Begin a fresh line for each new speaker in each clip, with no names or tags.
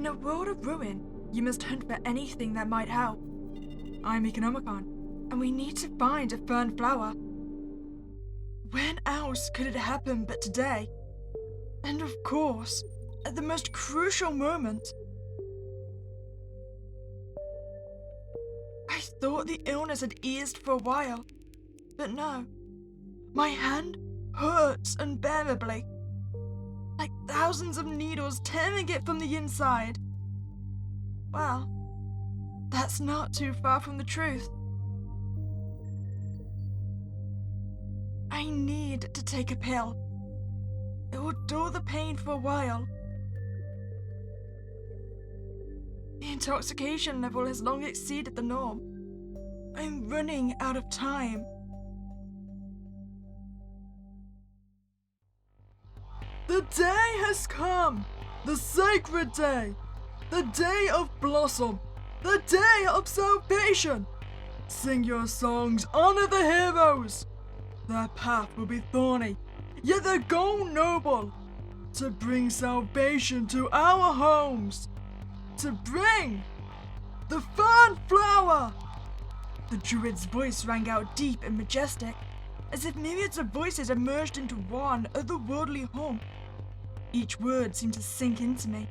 a world of ruin, you must hunt for anything that might help. I'm Meek, and we need to find a Fern Flower. When else could it happen but today? And of course, at the most crucial moment. I thought the illness had eased for a while, but no. My hand hurts unbearably, like thousands of needles tearing it from the inside. Well, that's not too far from the truth. I need to take a pill. It will dull the pain for a while. The intoxication level has long exceeded the norm. I'm running out of time. The day has come! The sacred day! The day of blossom! The day of salvation! Sing your songs, honor the heroes! Their path will be thorny, yet their goal noble, to bring salvation to our homes, to bring the Fern Flower! The druid's voice rang out deep and majestic, as if myriads of voices emerged into one otherworldly hum. Each word seemed to sink into me,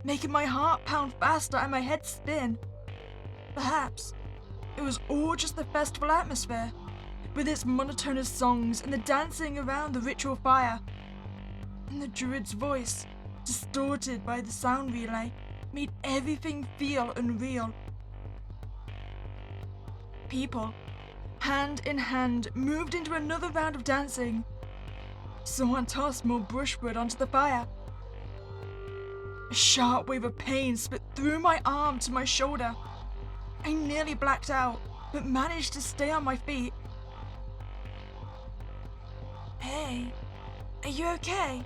making my heart pound faster and my head spin. Perhaps it was all just the festival atmosphere, with its monotonous songs and the dancing around the ritual fire. And the druid's voice, distorted by the sound relay, made everything feel unreal. People, hand in hand, moved into another round of dancing. Someone tossed more brushwood onto the fire. A sharp wave of pain split through my arm to my shoulder. I nearly blacked out, but managed to stay on my feet. Hey, are you okay?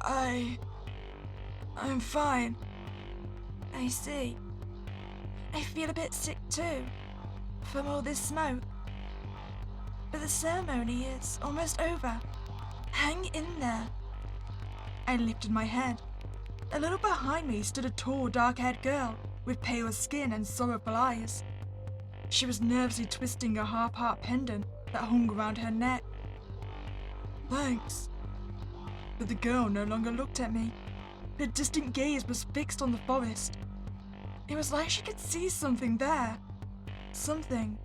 I'm fine. I see. I feel a bit sick too, from all this smoke. But the ceremony is almost over. Hang in there. I lifted my head. A little behind me stood a tall, dark-haired girl with pale skin and sorrowful eyes. She was nervously twisting a half-heart pendant that hung around her neck. Thanks. But the girl no longer looked at me. Her distant gaze was fixed on the forest. It was like she could see something there. Something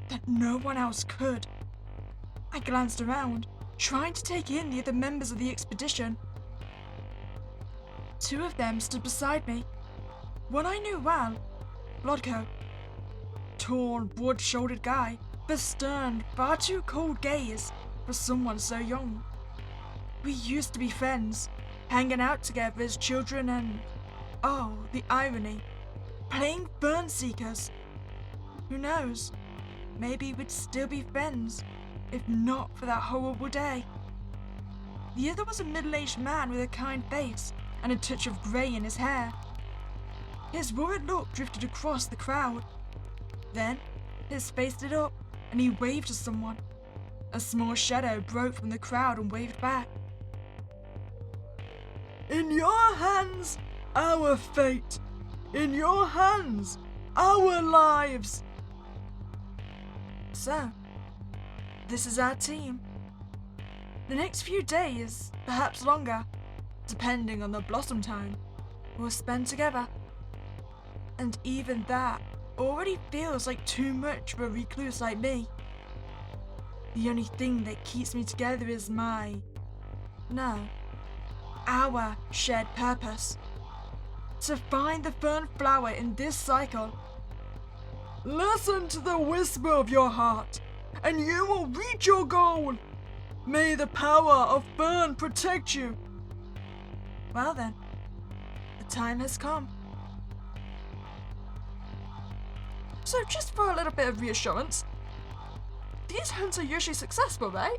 that no one else could. I glanced around, trying to take in the other members of the expedition. Two of them stood beside me. One I knew well, Blodko. Tall, broad-shouldered guy, with a stern, far too cold gaze for someone so young. We used to be friends, hanging out together as children and, oh, the irony, playing Fern Seekers. Who knows, maybe we'd still be friends, if not for that horrible day. The other was a middle-aged man with a kind face and a touch of grey in his hair. His worried look drifted across the crowd. Then, his face lit up and he waved to someone. A small shadow broke from the crowd and waved back. In your hands, our fate. In your hands, our lives. So, this is our team. The next few days, perhaps longer, depending on the blossom time, we'll spend together. And even that already feels like too much for a recluse like me. The only thing that keeps me together is our shared purpose. To find the Fern Flower in this cycle. Listen to the whisper of your heart, and you will reach your goal. May the power of Fern protect you. Well then, the time has come. So just for a little bit of reassurance, these hunts are usually successful, right?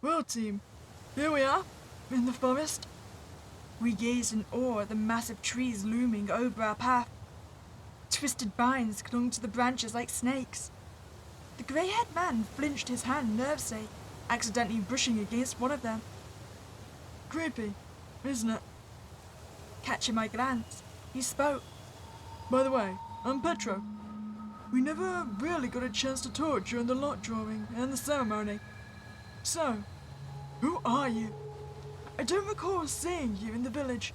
Well, team, here we are, in the forest. We gazed in awe at the massive trees looming over our path. Twisted vines clung to the branches like snakes. The grey-haired man flinched his hand nervously accidentally brushing against one of them. Creepy, isn't it? Catching my glance, he spoke. By the way, I'm Petro. We never really got a chance to talk during the lot drawing and the ceremony. So, who are you? I don't recall seeing you in the village.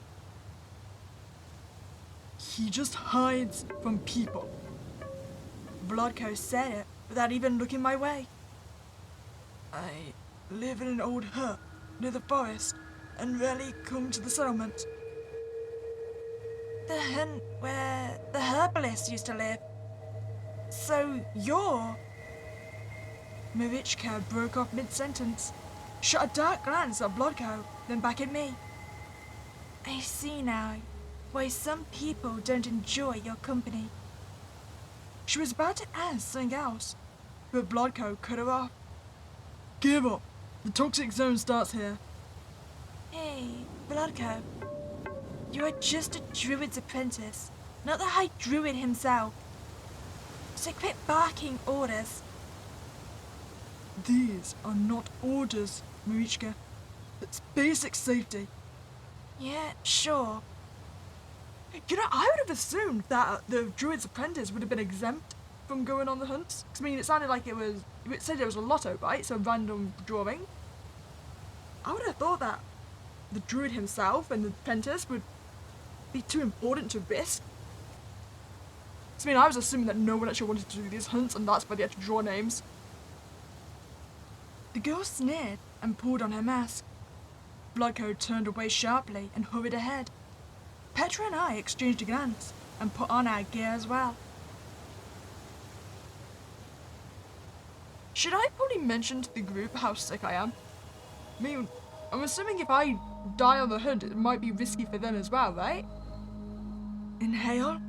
He just hides from people. Vlodko said it without even looking my way. I live in an old hut near the forest and rarely come to the settlement. The hut where the herbalist used to live. So you're... Marichka broke off mid-sentence, shot a dark glance at Vlodko, then back at me. I see now why some people don't enjoy your company. She was about to ask something else, but Vlodko cut her off. Give up. The toxic zone starts here. Hey, Vlodko. You are just a druid's apprentice, not the high druid himself. So quit barking orders. These are not orders, Marichka. It's basic safety. Yeah, sure. You know, I would have assumed that the druid's apprentice would have been exempt from going on the hunts. 'Cause, I mean, it sounded like it said it was a lotto, right? So random drawing. I would have thought that the druid himself and the apprentice would be too important to risk. I mean, I was assuming that no one actually wanted to do these hunts, and that's why they had to draw names. The girl sneered and pulled on her mask. Vlodko turned away sharply and hurried ahead. Petra and I exchanged a glance and put on our gear as well. Should I probably mention to the group how sick I am? I mean, I'm assuming if I die on the hunt, it might be risky for them as well, right? Inhale.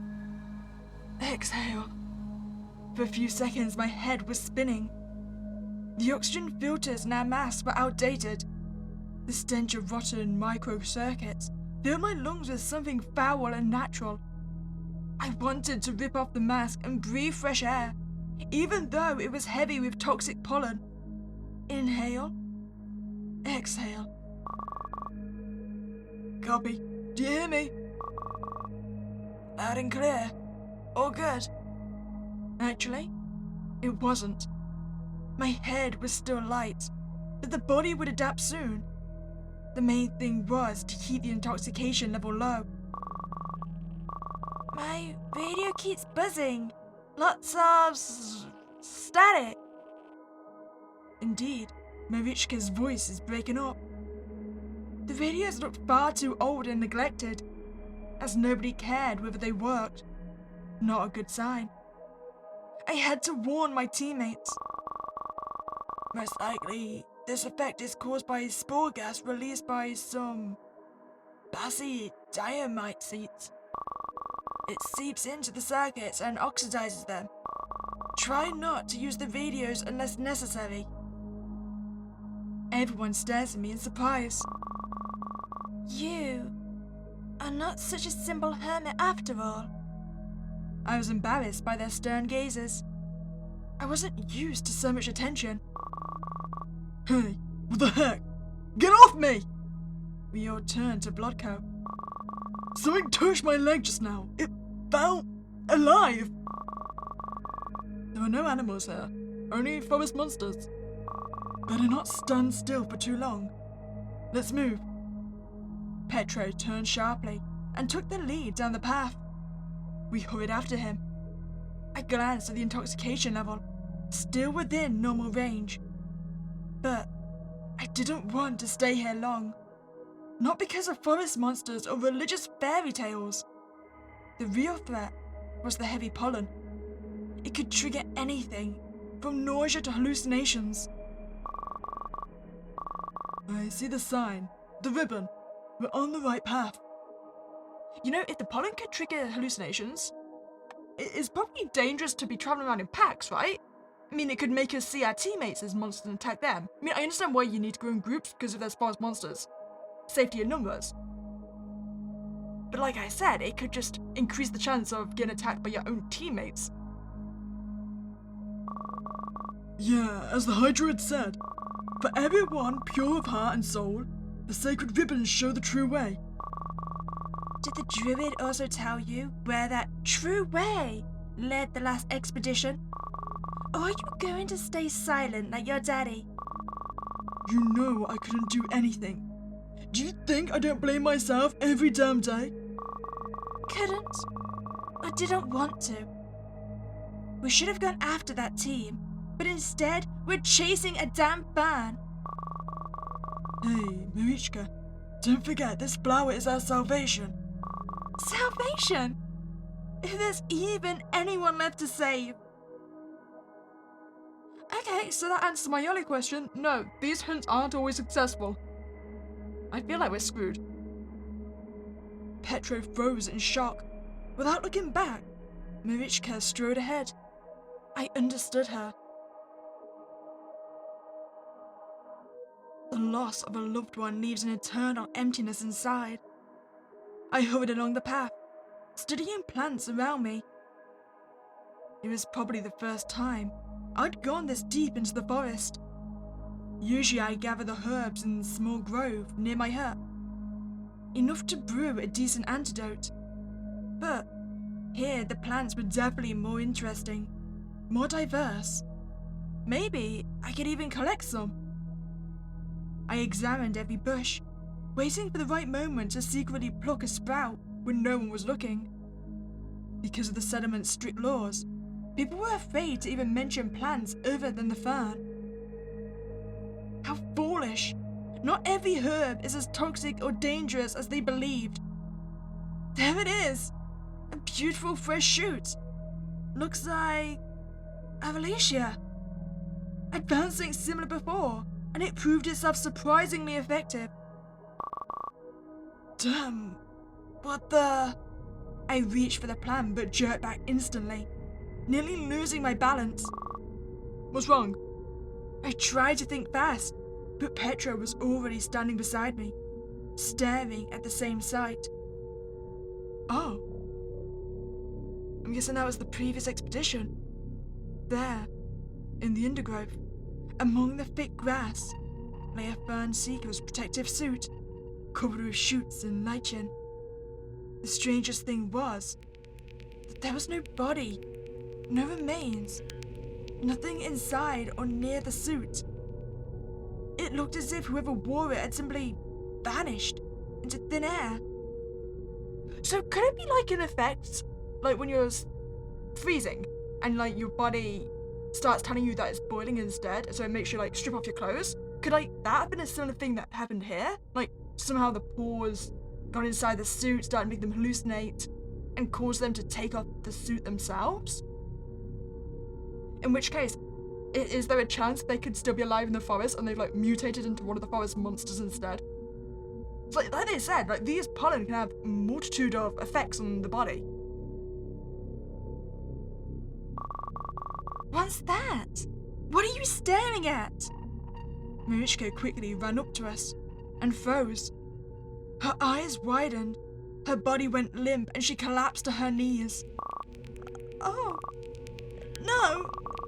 Exhale. For a few seconds, my head was spinning. The oxygen filters in our mask were outdated. The stench of rotten microcircuits filled my lungs with something foul and unnatural. I wanted to rip off the mask and breathe fresh air, even though it was heavy with toxic pollen. Inhale. Exhale. Copy. Do you hear me? Loud and clear. All good. Actually, it wasn't. My head was still light, but the body would adapt soon. The main thing was to keep the intoxication level low. My radio keeps buzzing. Lots of static. Indeed, Marichka's voice is breaking up. The radios looked far too old and neglected, as nobody cared whether they worked. Not a good sign. I had to warn my teammates. Most likely, this effect is caused by spore gas released by some bassy dynamite seeds. It seeps into the circuits and oxidizes them. Try not to use the radios unless necessary. Everyone stares at me in surprise. You are not such a simple hermit after all. I was embarrassed by their stern gazes. I wasn't used to so much attention. Hey, what the heck? Get off me! We all turned to Vlodko. Something touched my leg just now. It felt alive. There were no animals here, only forest monsters. Better not stand still for too long. Let's move. Petro turned sharply and took the lead down the path. We hurried after him. I glanced at the intoxication level, still within normal range. But I didn't want to stay here long. Not because of forest monsters or religious fairy tales. The real threat was the heavy pollen. It could trigger anything, from nausea to hallucinations. I see the sign, the ribbon. We're on the right path. You know, if the pollen could trigger hallucinations, it's probably dangerous to be traveling around in packs, right? I mean, it could make us see our teammates as monsters and attack them. I mean, I understand why you need to go in groups because if there's forest monsters. Safety in numbers. But like I said, it could just increase the chance of getting attacked by your own teammates. Yeah, as the Hydra had said, For everyone pure of heart and soul, the sacred ribbons show the true way.
Did the druid also tell you where that true way led the last expedition? Or are you going to stay silent like your daddy?
You know I couldn't do anything. Do you think I don't blame myself every damn day?
Couldn't. I didn't want to. We should have gone after that team, but instead we're chasing a damn Fern.
Hey, Meeka, don't forget this flower is our salvation.
Salvation? If there's even anyone left to save.
Okay, so that answers my earlier question. No, these hunts aren't always successful. I feel like we're screwed. Petro froze in shock. Without looking back, Meeka strode ahead. I understood her. The loss of a loved one leaves an eternal emptiness inside. I hurried along the path, studying plants around me. It was probably the first time I'd gone this deep into the forest. Usually I gather the herbs in a small grove near my hut, enough to brew a decent antidote. But here the plants were definitely more interesting, more diverse. Maybe I could even collect some. I examined every bush, waiting for the right moment to secretly pluck a sprout when no one was looking. Because of the settlement's strict laws, people were afraid to even mention plants other than the fern. How foolish! Not every herb is as toxic or dangerous as they believed. There it is! A beautiful fresh shoot. Looks like Avalacia. I'd found something similar before, and it proved itself surprisingly effective. Damn, what the... I reached for the plant but jerked back instantly, nearly losing my balance. What's wrong? I tried to think fast, but Petro was already standing beside me, staring at the same sight. Oh. I'm guessing that was the previous expedition. There, in the undergrowth, among the thick grass, lay a fern seeker's protective suit, covered with shoots and lichen. The strangest thing was that there was no body, no remains, nothing inside or near the suit. It looked as if whoever wore it had simply vanished into thin air. So could it be like an effect, like when you're freezing and like your body starts telling you that it's boiling instead, so it makes you like strip off your clothes? Could like that have been a similar thing that happened here? Like somehow the pores got inside the suit, started making them hallucinate, and caused them to take off the suit themselves? In which case, is there a chance they could still be alive in the forest and they've like mutated into one of the forest monsters instead? It's like they said, like these pollen can have a multitude of effects on the body.
What's that? What are you staring at?
Meeka quickly ran up to us and froze. Her eyes widened, her body went limp, and she collapsed to her knees.
Oh, no,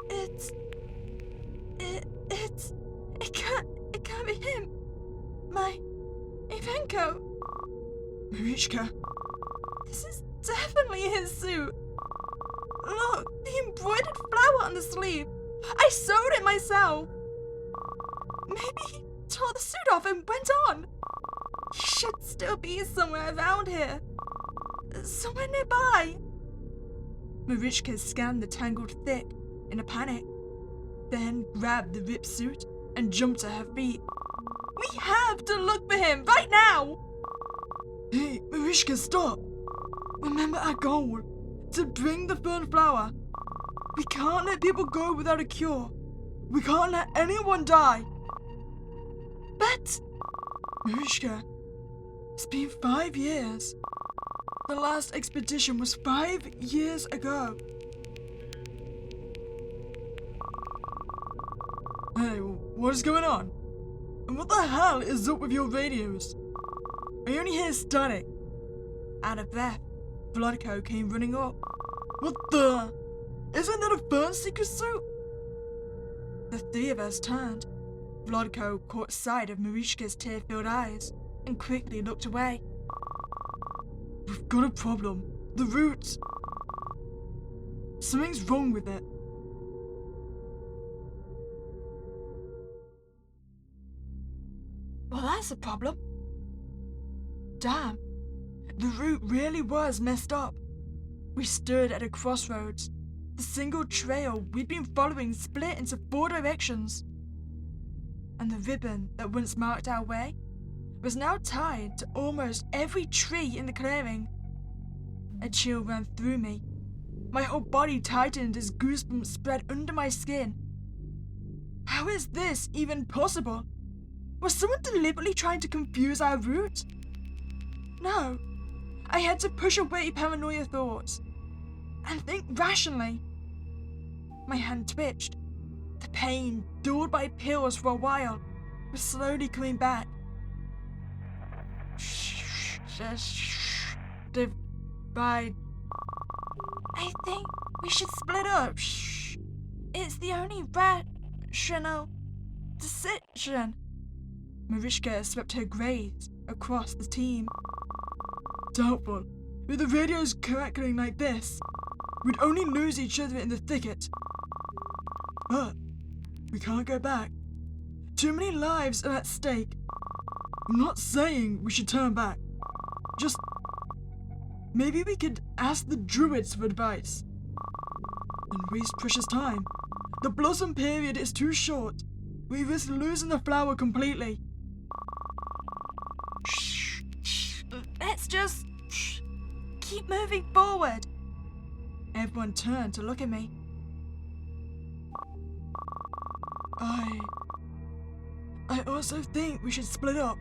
it can't be him. My Ivanko.
Meeka.
This is definitely his suit. Look, the embroidered flower on the sleeve. I sewed it myself. Maybe he tore the suit off and went on. He should still be somewhere around here. Somewhere nearby.
Meeka scanned the tangled thick in a panic, then grabbed the ripped suit and jumped to her feet.
We have to look for him right now!
Hey, Meeka, stop! Remember our goal, to bring the Fern Flower. We can't let people go without a cure. We can't let anyone die.
But...
Meeka, it's been 5 years. The last expedition was 5 years ago. Hey, what is going on? And what the hell is up with your radios? I only hear static. Out of breath, Bloodco came running up. What the? Isn't that a Fern Seeker suit? The three of us turned.
Vlodko caught sight of Marishka's tear-filled eyes and quickly looked away.
We've got a problem. The root. Something's wrong with it.
Well, that's a problem. Damn, the route really was messed up. We stood at a crossroads. The single trail we'd been following split into 4 directions. And the ribbon that once marked our way was now tied to almost every tree in the clearing. A chill ran through me. My whole body tightened as goosebumps spread under my skin. How is this even possible? Was someone deliberately trying to confuse our route? No. I had to push away paranoia thoughts and think rationally. My hand twitched. The pain, dulled by pills for a while, was slowly coming back. Divide. I think we should split up. It's the only rational decision. Marishka swept her gaze across the team.
Doubtful. With the radios crackling like this, we'd only lose each other in the thicket. But we can't go back. Too many lives are at stake. I'm not saying we should turn back. Just maybe we could ask the druids for advice. And waste precious time. The blossom period is too short. We risk losing the flower completely.
Let's just keep moving forward. Everyone turned to look at me.
I also think we should split up.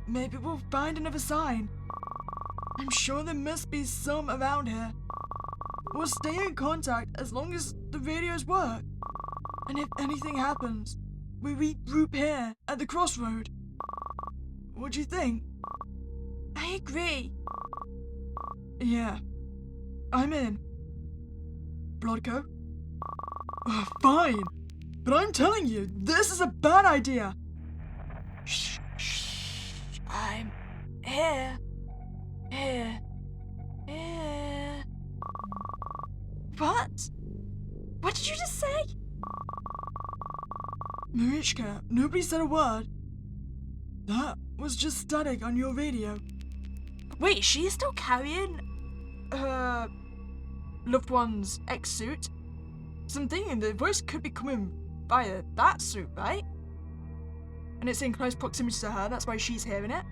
Maybe we'll find another sign. I'm sure there must be some around here. We'll stay in contact as long as the radios work. And if anything happens, we regroup here at the crossroad. What do you think?
I agree.
Yeah, I'm in. Vlodko? Fine, but I'm telling you, this is a bad idea.
Shh. I'm here. What? What did you just say?
Marishka, nobody said a word. That was just static on your radio.
Wait, she's still carrying her loved one's ex-suit? So I'm thinking the voice could be coming via that suit, right? And it's in close proximity to her, that's why she's hearing it.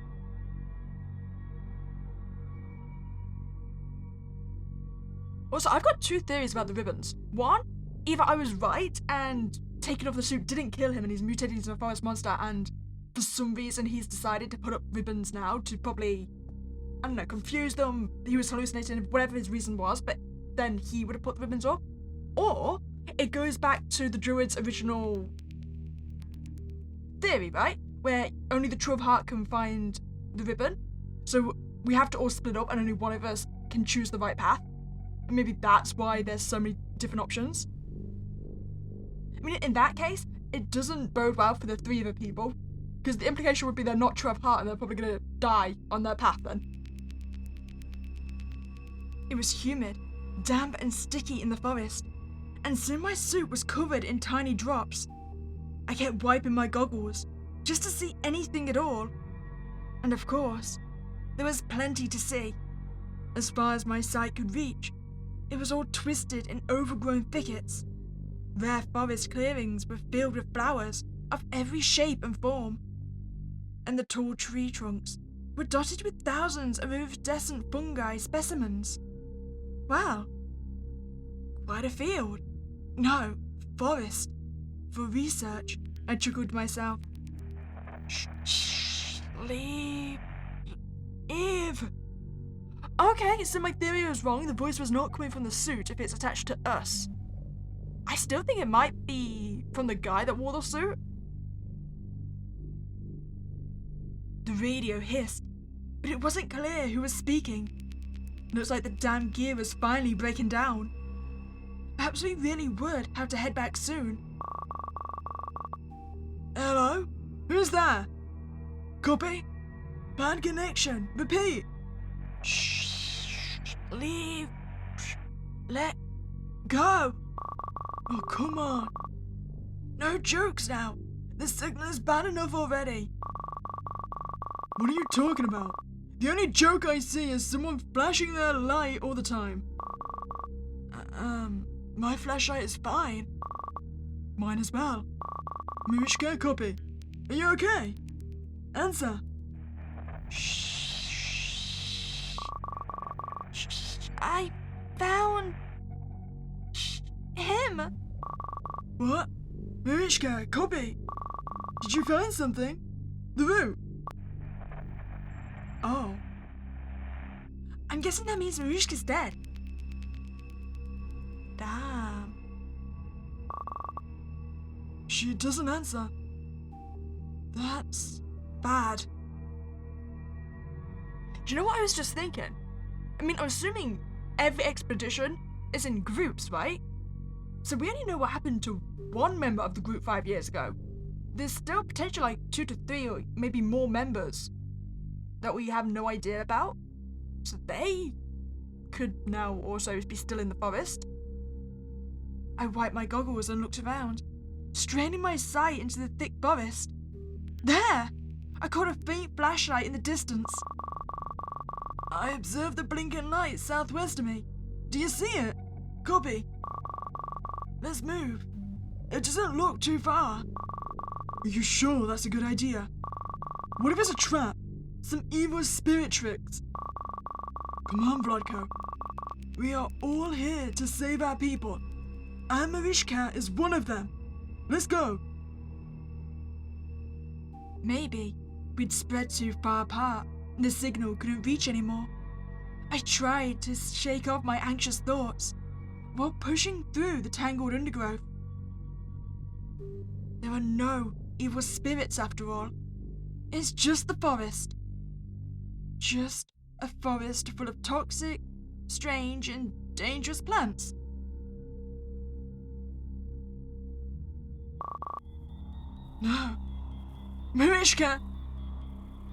Also, I've got 2 theories about the ribbons. One, either I was right and taking off the suit didn't kill him and he's mutated into a forest monster, and for some reason he's decided to put up ribbons now to probably, I don't know, confuse them. He was hallucinating, whatever his reason was, but then he would have put the ribbons up. Or it goes back to the druid's original theory, right? Where only the true of heart can find the ribbon. So we have to all split up and only one of us can choose the right path. And maybe that's why there's so many different options. I mean, in that case, it doesn't bode well for the 3 other people, because the implication would be they're not true of heart and they're probably going to die on their path then. It was humid, damp and sticky in the forest, and soon my suit was covered in tiny drops. I kept wiping my goggles, just to see anything at all. And of course, there was plenty to see. As far as my sight could reach, it was all twisted in overgrown thickets. Rare forest clearings were filled with flowers of every shape and form. And the tall tree trunks were dotted with thousands of iridescent fungi specimens. Wow. Quite a field. No, forest. For research, I chuckled to myself. Shh, leave. Eve. Okay, so my theory was wrong. The voice was not coming from the suit if it's attached to us. I still think it might be from the guy that wore the suit. The radio hissed, but it wasn't clear who was speaking. Looks like the damn gear was finally breaking down. Perhaps we really would have to head back soon.
Who's there? Copy? Bad connection. Repeat.
Shh. Leave. Let
Go. Oh, come on. No jokes now. The signal is bad enough already. What are you talking about? The only joke I see is someone flashing their light all the time. My flashlight is fine. Mine as well. Mariska, copy. Are you okay? Answer.
Shh. I found him.
What? Mariska, copy. Did you find something? The root? Oh.
I'm guessing that means Mariska's dead. Damn.
She doesn't answer. That's bad.
Do you know what I was just thinking? I mean, I'm assuming every expedition is in groups, right? So we only know what happened to one member of the group 5 years ago. There's still potentially like 2 to 3 or maybe more members that we have no idea about. So they could now also be still in the forest. I wiped my goggles and looked around, straining my sight into the thick forest. There! I caught a faint flashlight in the distance.
I observed the blinking light southwest of me. Do you see it? Copy. Let's move. It doesn't look too far. Are you sure that's a good idea? What if it's a trap? Some evil spirit tricks? Come on, Vlodko. We are all here to save our people. And Mariska is one of them. Let's go.
Maybe we'd spread too far apart and the signal couldn't reach anymore. I tried to shake off my anxious thoughts while pushing through the tangled undergrowth. There are no evil spirits after all. It's just the forest. Just a forest full of toxic, strange, and dangerous plants.
No. Mariska!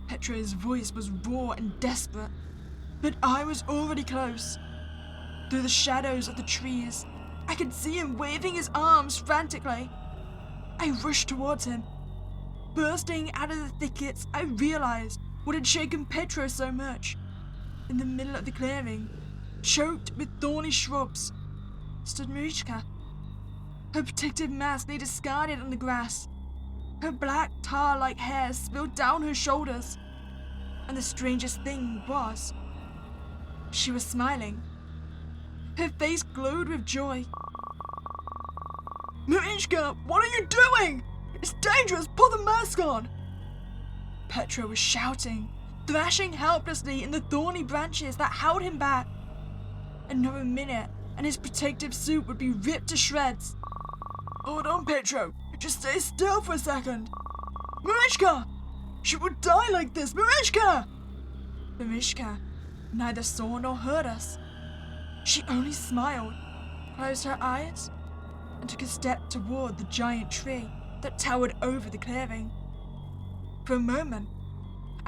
Petra's voice was raw and desperate, but I was already close. Through the shadows of the trees, I could see him waving his arms frantically. I rushed towards him. Bursting out of the thickets, I realized what had shaken Petra so much. In the middle of the clearing, choked with thorny shrubs, stood Mariska. Her protective mask lay discarded on the grass. Her black tar-like hair spilled down her shoulders. And the strangest thing was, she was smiling. Her face glowed with joy. Mariska, what are you doing? It's dangerous, put the mask on! Petra was shouting, thrashing helplessly in the thorny branches that held him back. Another minute, and his protective suit would be ripped to shreds. Hold on, Petra. Just stay still for a second. Mariska! She would die like this, Mariska! Mariska neither saw nor heard us. She only smiled, closed her eyes, and took a step toward the giant tree that towered over the clearing. For a moment,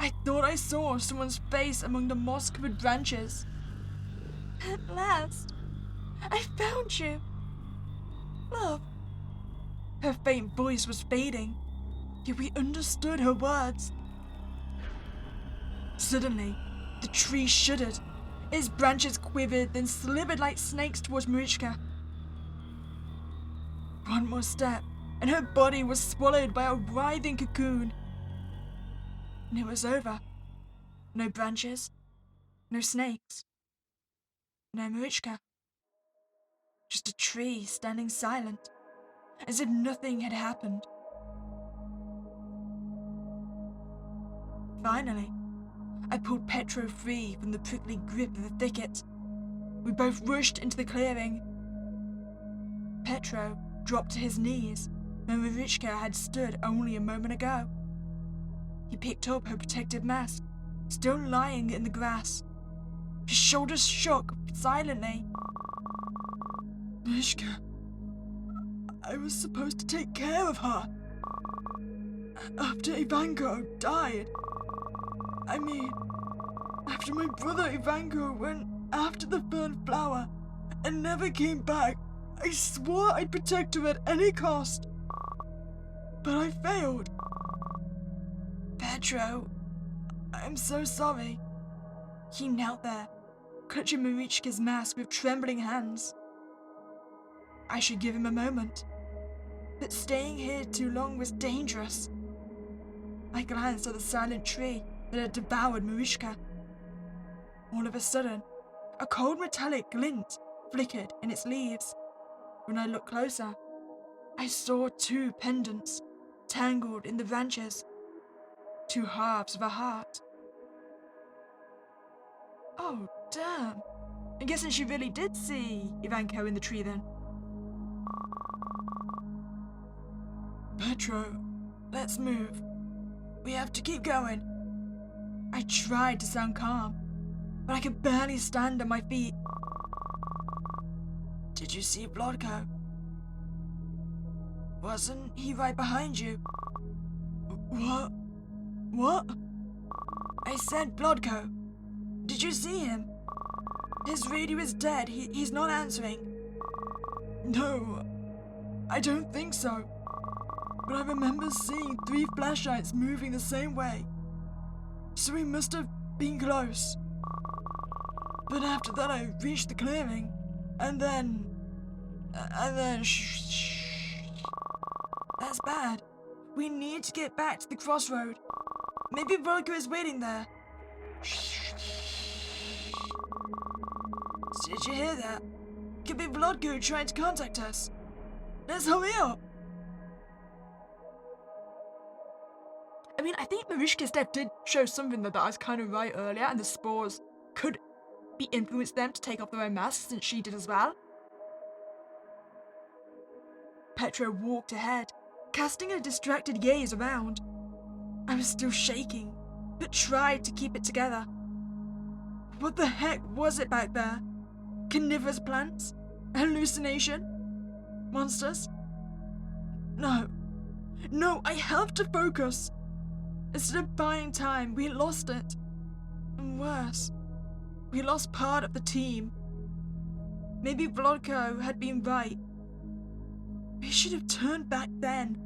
I thought I saw someone's face among the moss-covered branches. At last, I found you. Love. Her faint voice was fading, yet we understood her words. Suddenly, the tree shuddered. Its branches quivered, then slithered like snakes towards Mariska. One more step, and her body was swallowed by a writhing cocoon. And it was over. No branches, no snakes, no Mariska. Just a tree standing silent, as if nothing had happened. Finally, I pulled Petra free from the prickly grip of the thicket. We both rushed into the clearing. Petra dropped to his knees where Mariska had stood only a moment ago. He picked up her protective mask, still lying in the grass. His shoulders shook silently. Mariska, I was supposed to take care of her. after Ivanko died. I mean, after my brother Ivanko went after the Fern Flower and never came back, I swore I'd protect her at any cost. But I failed.
Pedro,
I'm so sorry.
he knelt there, clutching Marichka's mask with trembling hands. I should give him a moment, but staying here too long was dangerous. I glanced at the silent tree that had devoured Marichka. All of a sudden, a cold metallic glint flickered in its leaves. When I looked closer, I saw two pendants tangled in the branches, two halves of a heart. Oh, damn. I'm guessing she really did see Ivanko in the tree then.
Pedro, let's move. We have to keep going.
I tried to sound calm, but I could barely stand on my feet.
Did you see Vlodko? Wasn't he right behind you? What? What?
I said Vlodko. Did you see him? His radio is dead. He's not answering.
No, I don't think so. But I remember seeing 3 flashlights moving the same way. So he must have been close. But after that I reached the clearing, and then... shh.
That's bad. We need to get back to the crossroad. Maybe Vlodko is waiting there.
Did you hear that? Could be Vlodko trying to contact us. Let's hurry up.
I mean, I think Marichka's death did show something that I was kind of right earlier, and the spores could be influenced them to take off their own masks, since she did as well. Petro walked ahead, casting a distracted gaze around. I was still shaking, but tried to keep it together. What the heck was it back there? Carnivorous plants? A hallucination? Monsters? No, I have to focus. Instead of buying time, we lost it. And worse, we lost part of the team. Maybe Vlodko had been right. We should have turned back then.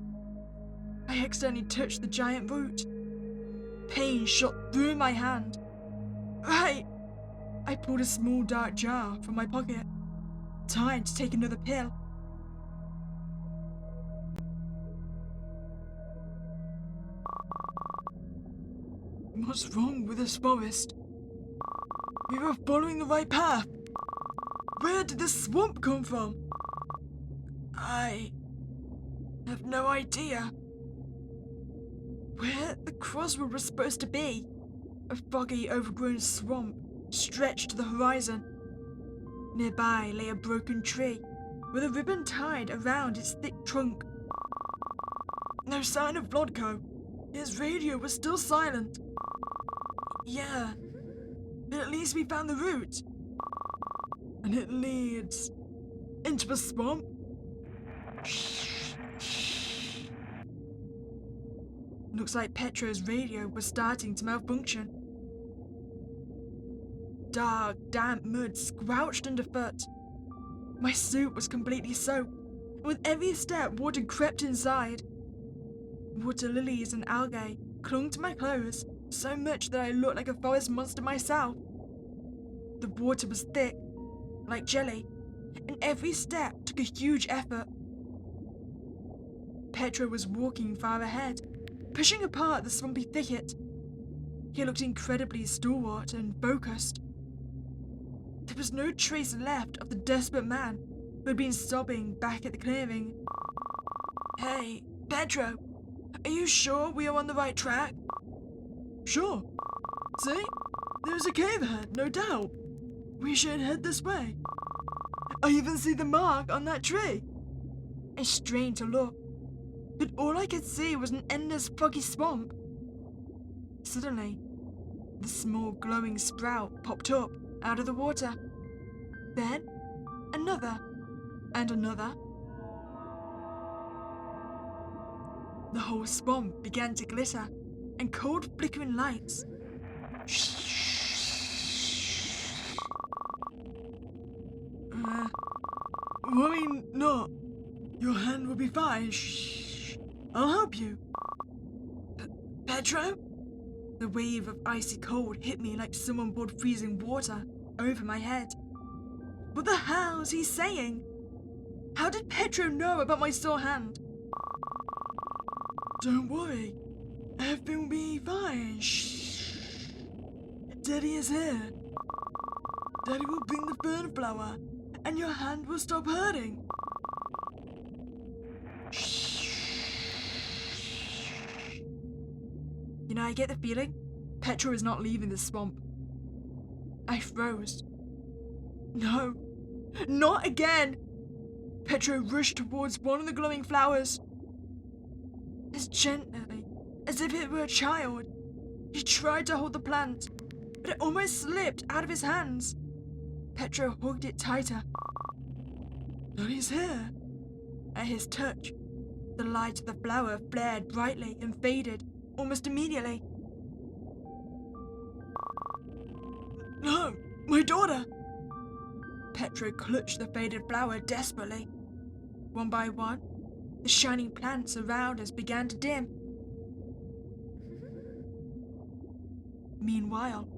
I accidentally touched the giant root. Pain shot through my hand. Right! I pulled a small dark jar from my pocket. Time to take another pill.
What's wrong with this forest? We were following the right path. Where did this swamp come from? I have no idea.
Where the crossroad was supposed to be, a foggy, overgrown swamp stretched to the horizon. Nearby lay a broken tree, with a ribbon tied around its thick trunk.
No sign of Vlodko. His radio was still silent.
Yeah, but at least we found the route.
And it leads into the swamp?
Looks like Petro's radio was starting to malfunction. Dark, damp mud squelched underfoot. My suit was completely soaked, and with every step water crept inside. Water lilies and algae clung to my clothes so much that I looked like a forest monster myself. The water was thick, like jelly, and every step took a huge effort. Petro was walking far ahead, pushing apart the swampy thicket. He looked incredibly stalwart and focused. There was no trace left of the desperate man who had been sobbing back at the clearing.
Hey, Pedro, are you sure we are on the right track? Sure. See? There's a cave ahead, no doubt. We should head this way. I even see the mark on that tree.
I strained to look, but all I could see was an endless foggy swamp. Suddenly, the small glowing sprout popped up out of the water. Then, another, and another. The whole swamp began to glitter, and cold flickering lights.
Worry not. Your hand will be fine. I'll help you.
Pedro? The wave of icy cold hit me like someone poured freezing water over my head. What the hell's he saying? How did Pedro know about my sore hand?
Don't worry. Everything will be fine. Daddy is here. Daddy will bring the fern flower, and your hand will stop hurting.
You know, I get the feeling Pedro is not leaving the swamp. I froze. No, not again! Pedro rushed towards one of the glowing flowers. As gently as if it were a child, he tried to hold the plant, but it almost slipped out of his hands. Pedro hugged it tighter.
Daddy's here.
At his touch, the light of the flower flared brightly and faded almost immediately.
No, my daughter!
Pedro clutched the faded flower desperately. One by one, the shining plants around us began to dim. Meanwhile,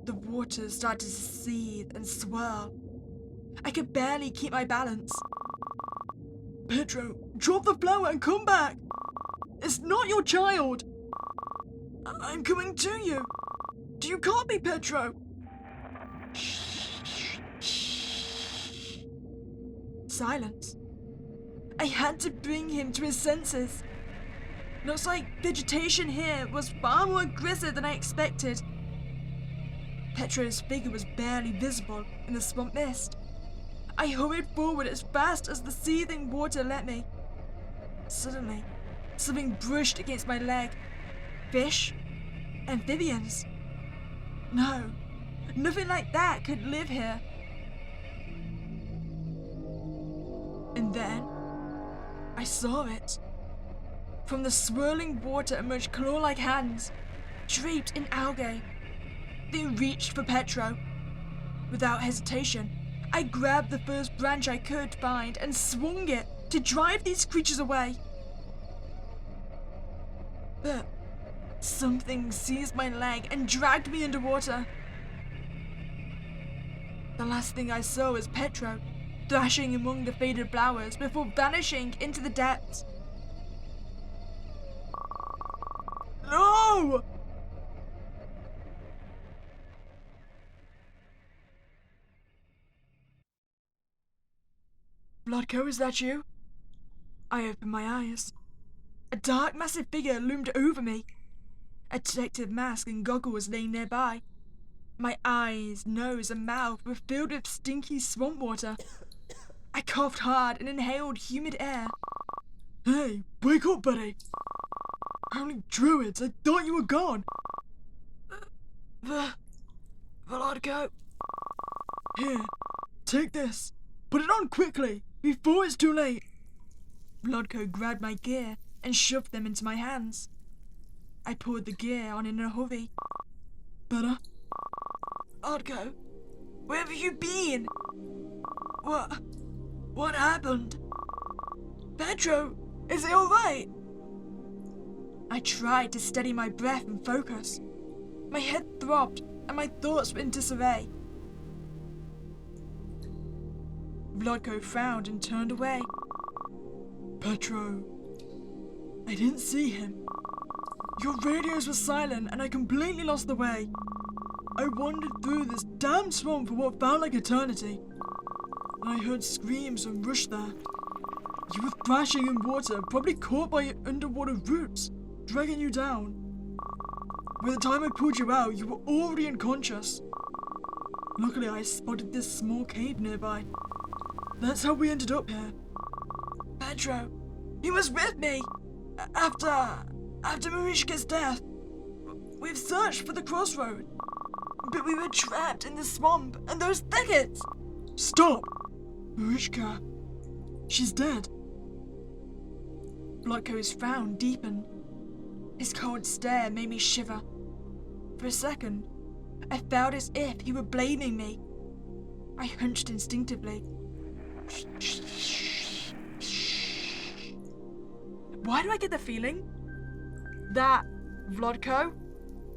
the water started to seethe and swirl. I could barely keep my balance.
Pedro, drop the flower and come back! It's not your child! I'm coming to you! You can't be Pedro!
Silence. I had to bring him to his senses. Looks like vegetation here was far more aggressive than I expected. Pedro's figure was barely visible in the swamp mist. I hurried forward as fast as the seething water let me. Suddenly, something brushed against my leg. Fish? Amphibians? No, nothing like that could live here. And then, I saw it. From the swirling water emerged claw-like hands, draped in algae. They reached for Pedro. Without hesitation, I grabbed the first branch I could find and swung it to drive these creatures away. But something seized my leg and dragged me underwater. The last thing I saw was Pedro thrashing among the faded flowers before vanishing into the depths.
No! Bloodco, is that you? I opened my eyes. A dark, massive figure loomed over me. A detective mask and goggles laying nearby. My eyes, nose, and mouth were filled with stinky swamp water. I coughed hard and inhaled humid air. Hey, wake up, buddy! Only druids, I thought you were gone! Bloodco. Here, take this. Put it on quickly, before it's too late. Bloodco grabbed my gear and shoved them into my hands. I poured the gear on in a hurry. Better? Bloodco, where have you been? What happened? Pedro, is he alright? I tried to steady my breath and focus. My head throbbed and my thoughts were in disarray. Bloodco frowned and turned away. Pedro, I didn't see him. Your radios were silent and I completely lost the way. I wandered through this damn swamp for what felt like eternity. And I heard screams and rushed there. You were thrashing in water, probably caught by underwater roots, dragging you down. By the time I pulled you out, you were already unconscious. Luckily, I spotted this small cave nearby. That's how we ended up here. Pedro, he was with me! After Marishka's death. We've searched for the crossroad, but we were trapped in the swamp and those thickets! Stop! Marishka, she's dead.
Vlodko's frown deepened. His cold stare made me shiver. For a second, I felt as if he were blaming me. I hunched instinctively. Why do I get the feeling that Vlodko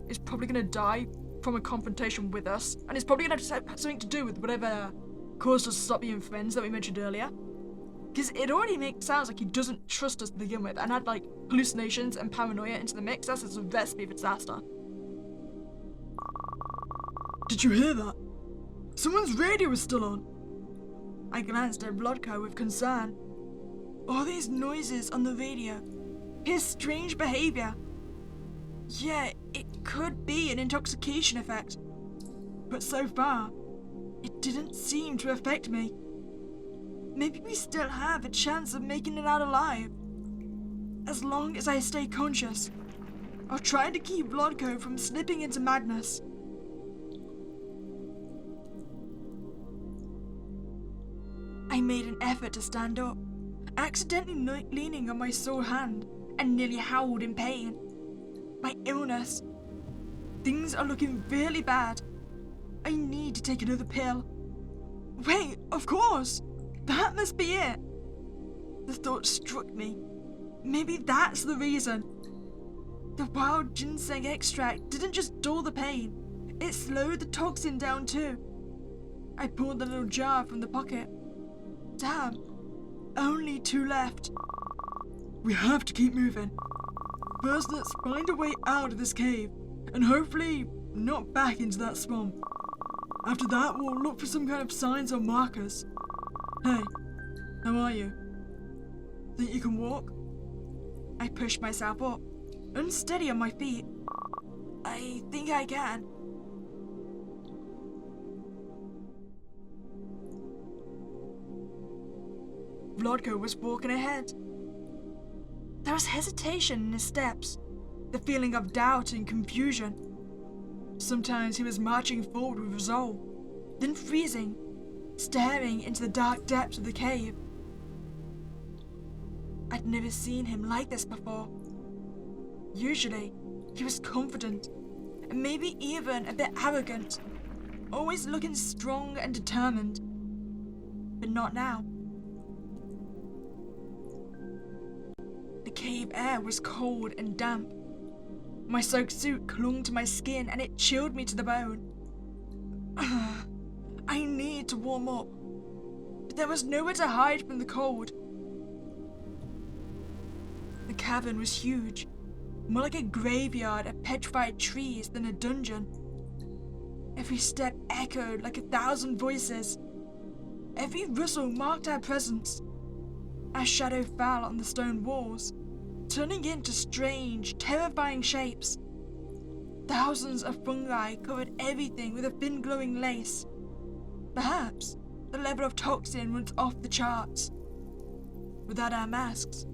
is probably going to die from a confrontation with us, and it's probably going to have something to do with whatever caused us to stop being friends that we mentioned earlier? Because it already sounds like he doesn't trust us to begin with, and add like hallucinations and paranoia into the mix. That's a recipe for disaster.
Did you hear that? Someone's radio is still on.
I glanced at Vlodko with concern. All these noises on the radio, his strange behavior. Yeah, it could be an intoxication effect. But so far, it didn't seem to affect me. Maybe we still have a chance of making it out alive. As long as I stay conscious, I'll try to keep Vlodko from slipping into madness. I made an effort to stand up, accidentally leaning on my sore hand and nearly howled in pain. My illness. Things are looking really bad. I need to take another pill. Wait, of course! That must be it! The thought struck me. Maybe that's the reason. The wild ginseng extract didn't just dull the pain, it slowed the toxin down too. I pulled the little jar from the pocket. Damn, only 2 left.
We have to keep moving. First, let's find a way out of this cave, and hopefully not back into that swamp. After that, we'll look for some kind of signs or markers. Hey, how are you? Think you can walk?
I pushed myself up, unsteady on my feet. I think I can. Vlodko was walking ahead. There was hesitation in his steps, the feeling of doubt and confusion. Sometimes he was marching forward with resolve, then freezing, staring into the dark depths of the cave. I'd never seen him like this before. Usually, he was confident, and maybe even a bit arrogant, always looking strong and determined. But not now. The cave air was cold and damp. My soaked suit clung to my skin and it chilled me to the bone. I needed to warm up, but there was nowhere to hide from the cold. The cavern was huge, more like a graveyard of petrified trees than a dungeon. Every step echoed like 1,000 voices. Every rustle marked our presence. Our shadow fell on the stone walls, turning into strange, terrifying shapes. Thousands of fungi covered everything with a thin glowing lace. Perhaps the level of toxin was off the charts. Without our masks,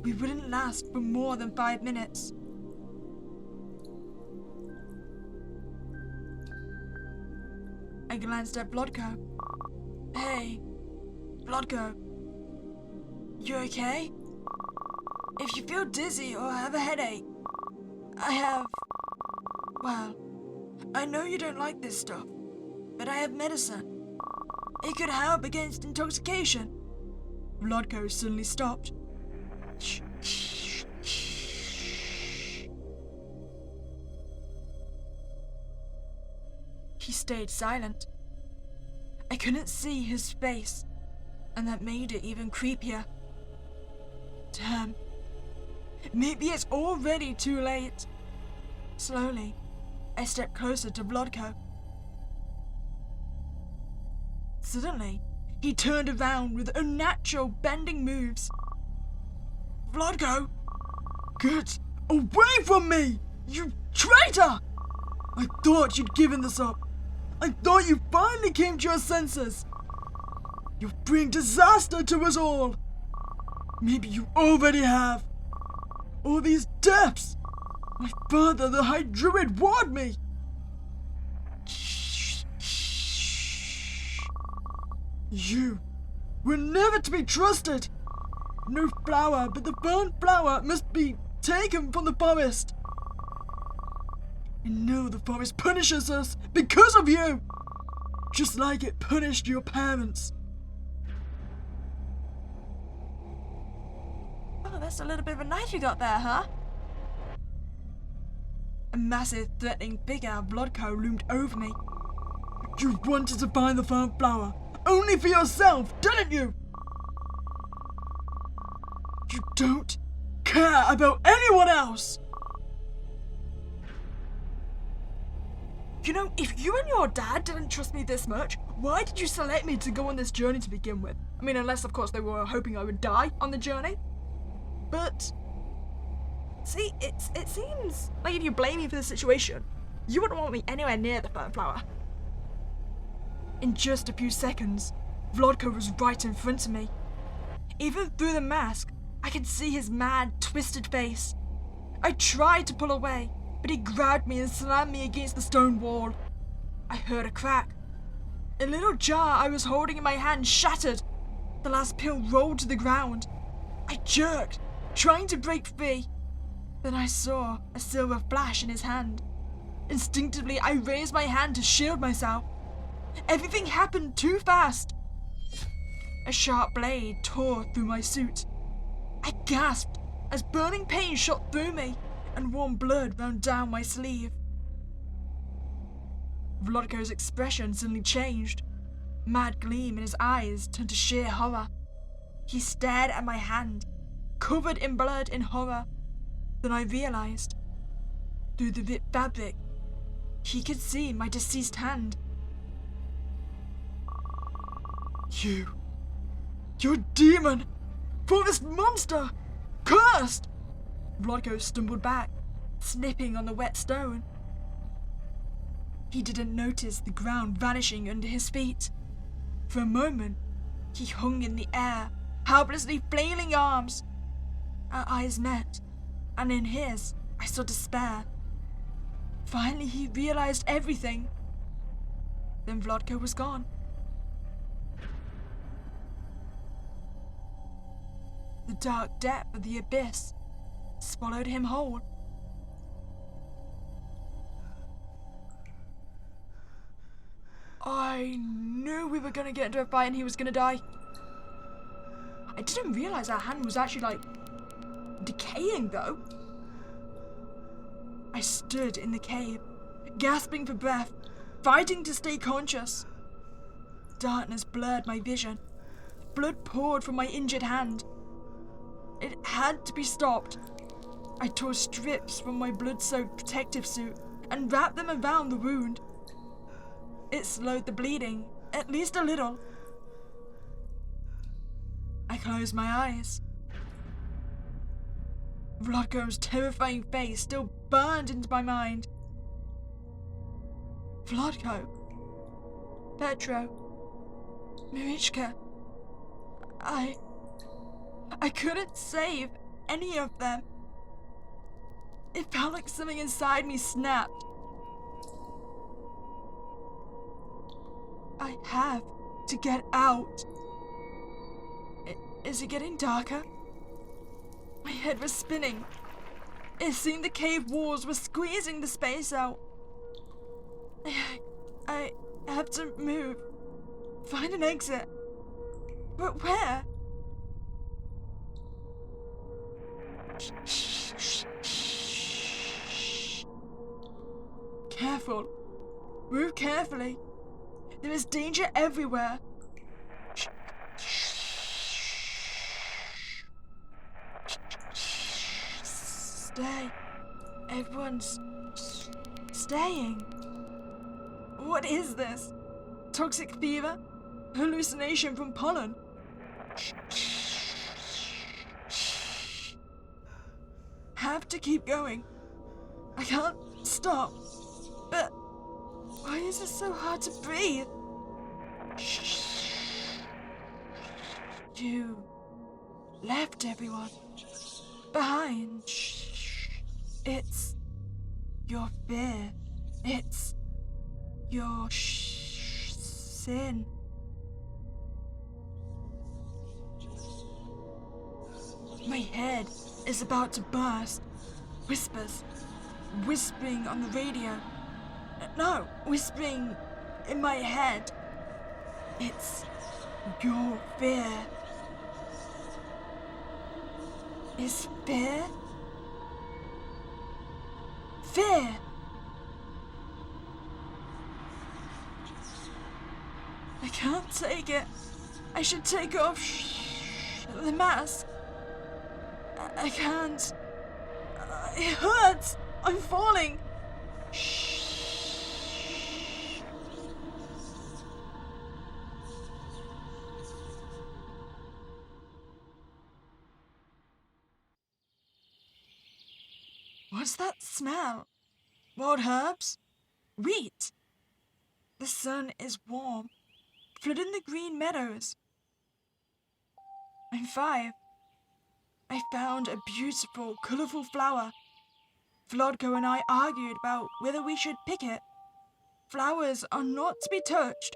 we wouldn't last for more than 5 minutes. I glanced at Vlodko. Hey, Vlodko. You okay? If you feel dizzy or have a headache, well, I know you don't like this stuff, but I have medicine. It could help against intoxication. Vlodko suddenly stopped. He stayed silent. I couldn't see his face, and that made it even creepier. Damn. Maybe it's already too late. Slowly, I stepped closer to Vlodko. Suddenly, he turned around with unnatural bending moves. Vlodko!
Get away from me, you traitor! I thought you'd given this up. I thought you finally came to your senses. You'll bring disaster to us all. Maybe you already have. All these deaths. My father, the High Druid, warned me. You were never to be trusted. No flower, but the Fern Flower must be taken from the forest. I know the forest punishes us because of you, just like it punished your parents.
Oh, that's a little bit of a knife you got there, huh? A massive, threatening figure of Vlodko loomed over me.
You wanted to find the Fern Flower only for yourself, didn't you? You don't care about anyone else.
You know, if you and your dad didn't trust me this much, why did you select me to go on this journey to begin with? I mean, unless, of course, they were hoping I would die on the journey. But, see, it seems like if you blame me for the situation, you wouldn't want me anywhere near the Fern Flower. In just a few seconds, Vlodko was right in front of me. Even through the mask, I could see his mad, twisted face. I tried to pull away, but he grabbed me and slammed me against the stone wall. I heard a crack. A little jar I was holding in my hand shattered. The last pill rolled to the ground. I jerked, trying to break free. Then I saw a silver flash in his hand. Instinctively, I raised my hand to shield myself. Everything happened too fast. A sharp blade tore through my suit. I gasped as burning pain shot through me and warm blood ran down my sleeve. Vlodko's expression suddenly changed. Mad gleam in his eyes turned to sheer horror. He stared at my hand, covered in blood in horror. Then I realized, through the ripped fabric, he could see my deceased hand.
You're a demon! Forest monster! Cursed!
Vlodko stumbled back, snipping on the wet stone. He didn't notice the ground vanishing under his feet. For a moment, he hung in the air, helplessly flailing arms. Our eyes met, and in his, I saw despair. Finally, he realized everything. Then Vlodko was gone. The dark depth of the abyss swallowed him whole. I knew we were gonna get into a fight and he was gonna die. I didn't realize our hand was actually, like, decaying, though. I stood in the cave, gasping for breath, fighting to stay conscious. Darkness blurred my vision. Blood poured from my injured hand. It had to be stopped. I tore strips from my blood-soaked protective suit and wrapped them around the wound. It slowed the bleeding, at least a little. I closed my eyes. Vlodko's terrifying face still burned into my mind. Vlodko, Petro, Marichka, I couldn't save any of them. It felt like something inside me snapped. I have to get out. Is it getting darker? My head was spinning. It seemed the cave walls were squeezing the space out. I have to move. Find an exit. But where? Careful. Move carefully. There is danger everywhere. Stay. Everyone's staying. What is this? Toxic fever? Hallucination from pollen? Have to keep going. I can't stop. But why is it so hard to breathe? You left everyone behind. It's your fear. It's your sin. My head is about to burst. Whispers. Whispering on the radio. No, whispering in my head. It's your fear. Is fear? Fear! I can't take it. I should take off the mask. I can't. It hurts. I'm falling. What's that smell? Wild herbs? Wheat? The sun is warm, flooding the green meadows. I'm 5. I found a beautiful, colourful flower. Vlodko and I argued about whether we should pick it. Flowers are not to be touched.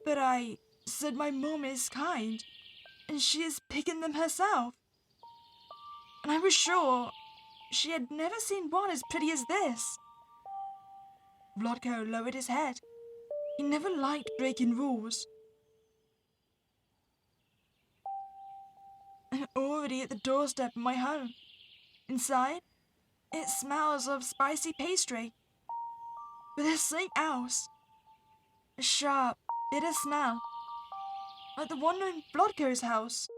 But I said my mum is kind, and she is picking them herself. And I was sure she had never seen one as pretty as this. Vlodko lowered his head. He never liked breaking rules. I'm already at the doorstep of my home. Inside, it smells of spicy pastry. But there's something else. A sharp, bitter smell. Like the one in Vlodko's house.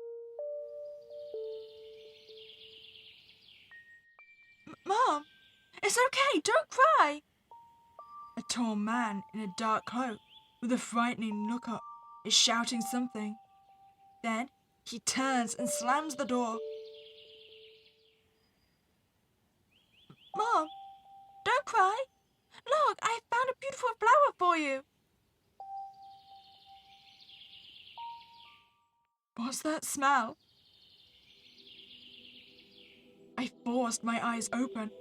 Mom, it's okay, don't cry. A tall man in a dark cloak with a frightening look up is shouting something. Then he turns and slams the door. Mom, don't cry. Look, I found a beautiful flower for you. What's that smell? I forced my eyes open.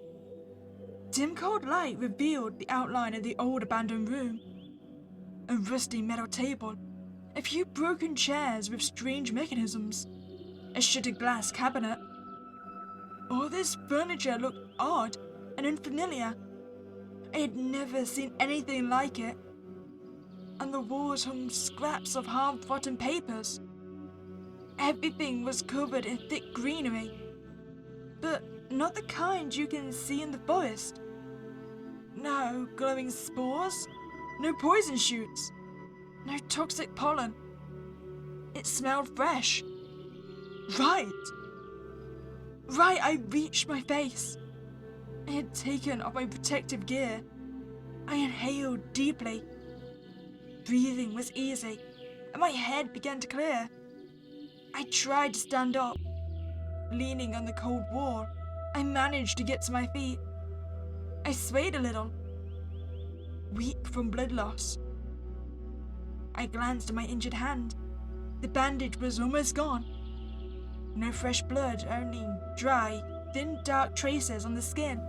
Dim cold light revealed the outline of the old abandoned room. A rusty metal table, a few broken chairs with strange mechanisms, a shuttered glass cabinet. All this furniture looked odd and unfamiliar. I had never seen anything like it. On the walls hung scraps of half-rotten papers. Everything was covered in thick greenery, but not the kind you can see in the forest. No glowing spores, no poison shoots, no toxic pollen. It smelled fresh. Right, I reached my face. I had taken off my protective gear. I inhaled deeply. Breathing was easy, and my head began to clear. I tried to stand up. Leaning on the cold wall, I managed to get to my feet. I swayed a little, weak from blood loss. I glanced at my injured hand. The bandage was almost gone. No fresh blood, only dry, thin, dark traces on the skin.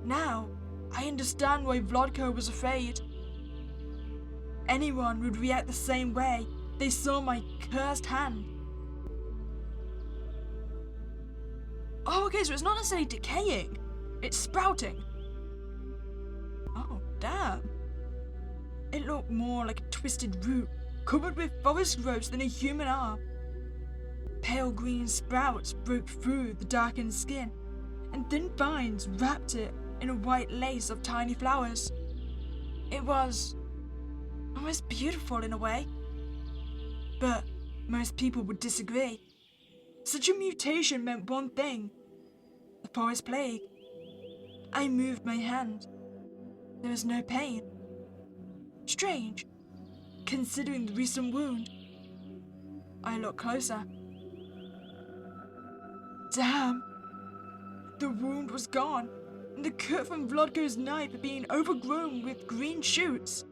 Now, I understand why Vlodko was afraid. Anyone would react the same way they saw my cursed hand. Oh, okay, so it's not necessarily decaying. It's sprouting. Oh, damn. It looked more like a twisted root, covered with forest growths than a human arm. Pale green sprouts broke through the darkened skin, and thin vines wrapped it in a white lace of tiny flowers. It was almost beautiful in a way. But most people would disagree. Such a mutation meant one thing: the forest plague. I moved my hand. There was no pain. Strange, considering the recent wound. I looked closer. Damn! The wound was gone, and the cut from Vlodko's knife had been overgrown with green shoots.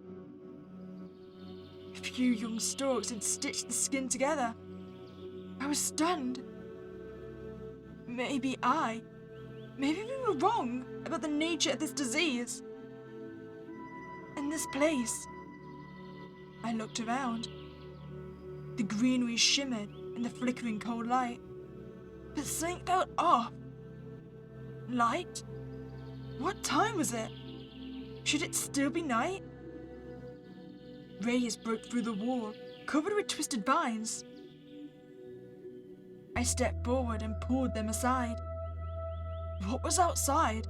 A few young stalks had stitched the skin together. I was stunned. Maybe we were wrong about the nature of this disease. In this place, I looked around. The greenery shimmered in the flickering cold light. But something felt off. Light? What time was it? Should it still be night? Rays broke through the wall, covered with twisted vines. I stepped forward and pulled them aside. What was outside?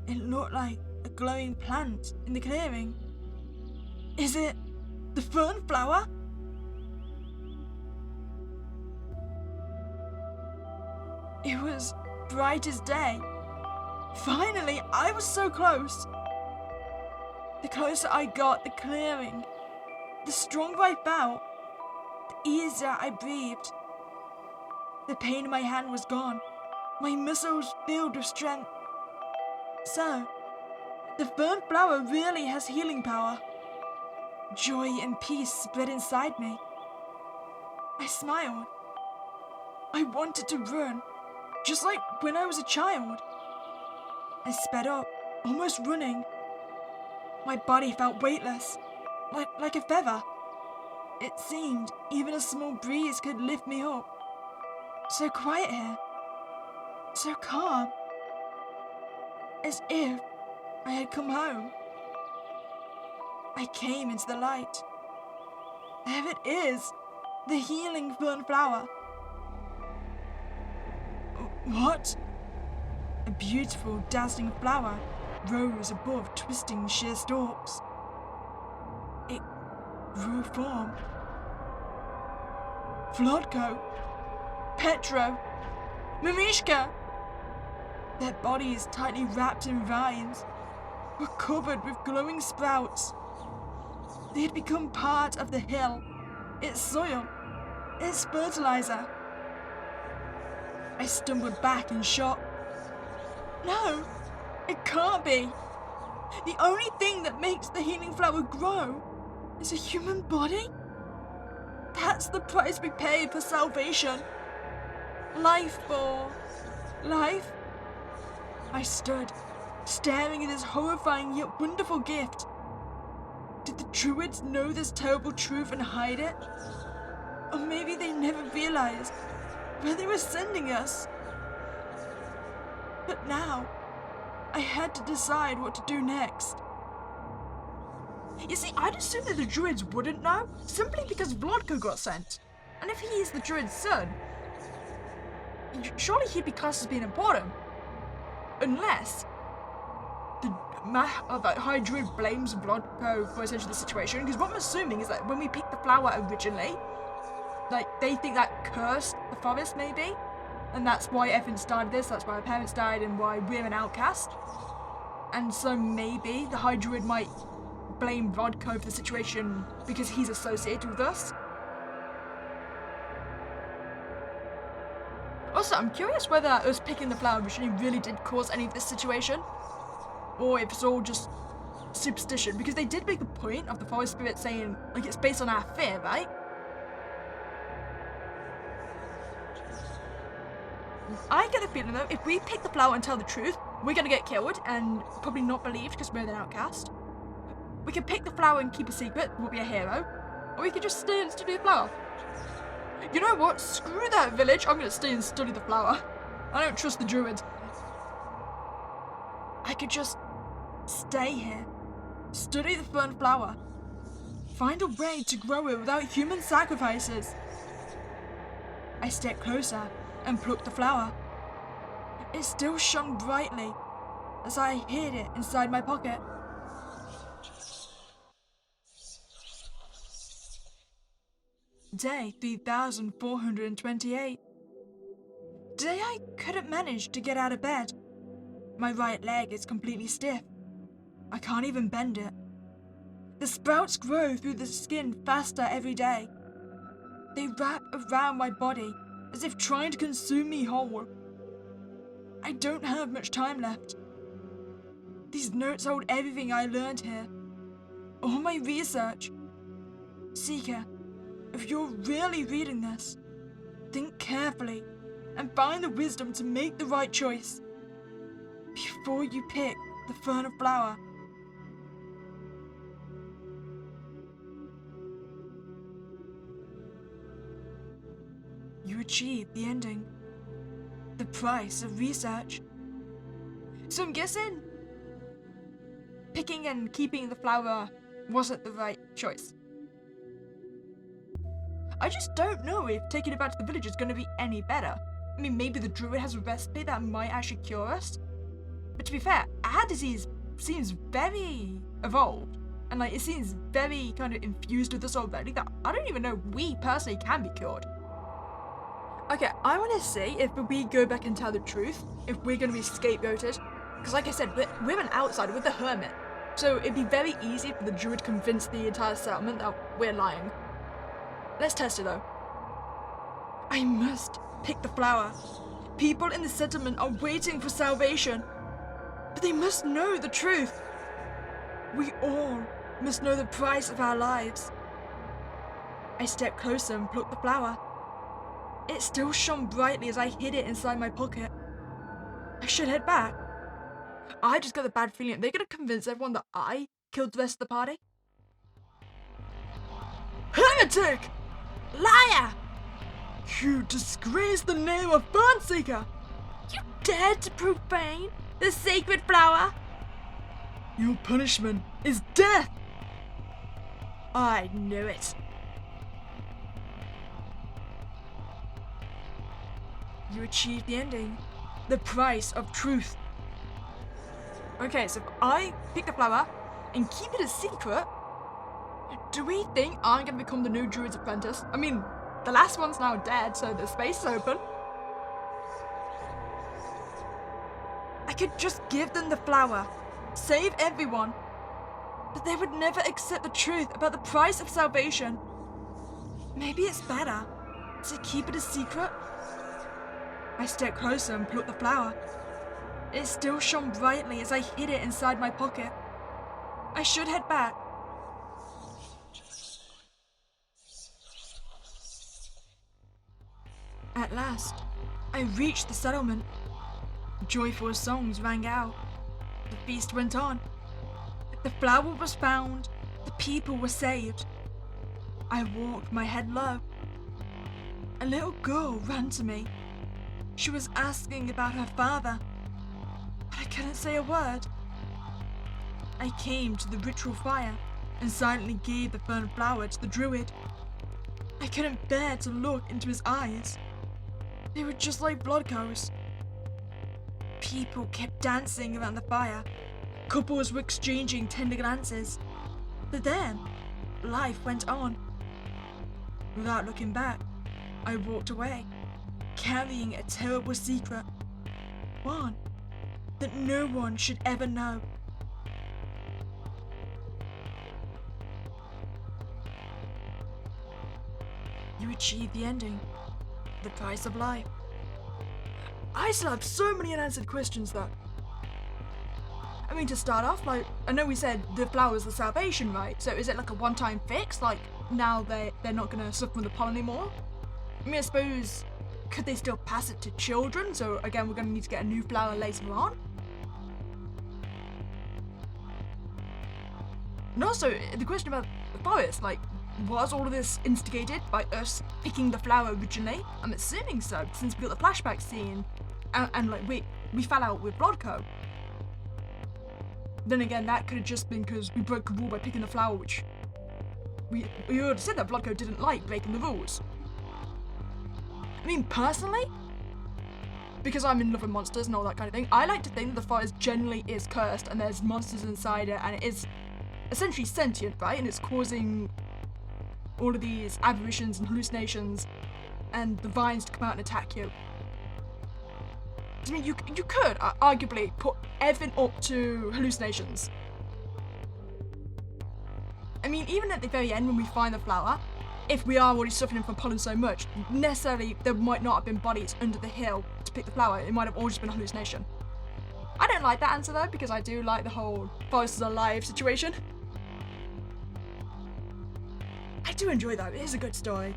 It looked like a glowing plant in the clearing. Is it the fern flower? It was bright as day. Finally, I was so close. The closer I got, the clearing, the stronger I felt, the easier I breathed. The pain in my hand was gone, my muscles filled with strength. So, the fern flower really has healing power. Joy and peace spread inside me. I smiled. I wanted to run, just like when I was a child. I sped up, almost running. My body felt weightless, like a feather. It seemed even a small breeze could lift me up. So quiet here, so calm, as if I had come home. I came into the light. There it is, the healing fern flower. What? A beautiful, dazzling flower rose above twisting sheer stalks. It grew form. Flodko, Petro, Mimishka. Their bodies, tightly wrapped in vines, were covered with glowing sprouts. They had become part of the hill, its soil, its fertilizer. I stumbled back in shock. No, it can't be. The only thing that makes the healing flower grow is a human body? That's the price we pay for salvation. Life for life? I stood, staring at this horrifying yet wonderful gift. Did the Druids know this terrible truth and hide it? Or maybe they never realized where they were sending us. But now, I had to decide what to do next. You see, I'd assume that the Druids wouldn't know, simply because Vlodko got sent. And if he is the Druid's son, surely he'd be classed as being important. Unless the High Druid blames Vlodko for essentially the situation, because what I'm assuming is that when we picked the flower originally, like, they think that cursed the forest, maybe? And that's why everything started this, that's why our parents died, and why we're an outcast. And so maybe the High Druid might blame Vlodko for the situation because he's associated with us. Also, I'm curious whether us picking the flower originally really did cause any of this situation, or if it's all just superstition, because they did make a point of the forest spirit saying, like, it's based on our fear, right? I get the feeling though, if we pick the flower and tell the truth, we're gonna get killed and probably not believed because we're an outcast. We can pick the flower and keep a secret, we'll be a hero, or we can just stay and study the flower. You know what? Screw that village, I'm gonna stay and study the flower. I don't trust the druids. I could just stay here, study the fern flower, find a way to grow it without human sacrifices. I stepped closer and plucked the flower. It still shone brightly as I hid it inside my pocket. Day 3428. Today I couldn't manage to get out of bed. My right leg is completely stiff. I can't even bend it. The sprouts grow through the skin faster every day. They wrap around my body as if trying to consume me whole. I don't have much time left. These notes hold everything I learned here. All my research. Seeker, if you're really reading this, think carefully and find the wisdom to make the right choice before you pick the fern flower. You achieved the ending. The price of research. So I'm guessing picking and keeping the flower wasn't the right choice. I just don't know if taking it back to the village is going to be any better. I mean, maybe the druid has a recipe that might actually cure us. But to be fair, our disease seems very evolved. And like, it seems very kind of infused with us already that I don't even know we personally can be cured. Okay, I want to see if we go back and tell the truth, if we're going to be scapegoated. Because like I said, we're an outsider, we're the hermit. So it'd be very easy for the druid to convince the entire settlement that we're lying. Let's test it though. I must pick the flower. People in the settlement are waiting for salvation. But they must know the truth. We all must know the price of our lives. I stepped closer and plucked the flower. It still shone brightly as I hid it inside my pocket. I should head back. I just got the bad feeling they're going to convince everyone that I killed the rest of the party.
Heretic!
Liar!
You disgrace the name of Fern.
You dared to profane the sacred flower?
Your punishment is death!
I knew it. You achieved the ending. The price of truth. Okay, so if I pick the flower and keep it a secret, do we think I'm going to become the new druid's apprentice? I mean, the last one's now dead, so the space is open. I could just give them the flower, save everyone, but they would never accept the truth about the price of salvation. Maybe it's better to keep it a secret. I stepped closer and plucked the flower. It still shone brightly as I hid it inside my pocket. I should head back. At last, I reached the settlement. Joyful songs rang out. The feast went on. The flower was found. The people were saved. I walked my head low. A little girl ran to me. She was asking about her father, but I couldn't say a word. I came to the ritual fire and silently gave the fern flower to the druid. I couldn't bear to look into his eyes. They were just like blood coals. People kept dancing around the fire. Couples were exchanging tender glances. But then, life went on. Without looking back, I walked away, carrying a terrible secret. One that no one should ever know. You achieved the ending. The price of life. I still have so many unanswered questions though. I mean, to start off, like, I know we said the flower's the salvation, right? So is it like a one-time fix? Like, now they're not gonna suffer from the pollen anymore? I mean, I suppose, could they still pass it to children? So again, we're gonna need to get a new flower later on. And also, the question about the forest, like, was all of this instigated by us picking the flower originally? I'm assuming so, since we got the flashback scene, and like, we fell out with Blodco. Then again, that could have just been because we broke a rule by picking the flower, which we already said that Blodco didn't like breaking the rules. I mean, personally, because I'm in love with monsters and all that kind of thing, I like to think that the forest generally is cursed and there's monsters inside it, and it is essentially sentient, right? And it's causing all of these apparitions and hallucinations and the vines to come out and attack you. I mean, you could arguably put everything up to hallucinations. I mean, even at the very end when we find the flower, if we are already suffering from pollen so much, necessarily there might not have been bodies under the hill to pick the flower. It might have all just been a hallucination. I don't like that answer though, because I do like the whole forest is alive situation. I do enjoy that. It is a good story.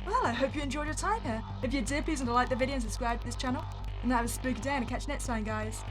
Well, I hope you enjoyed your time here. If you did, please like the video and subscribe to this channel. And that was Spooky Day, and I'll catch you next time, guys.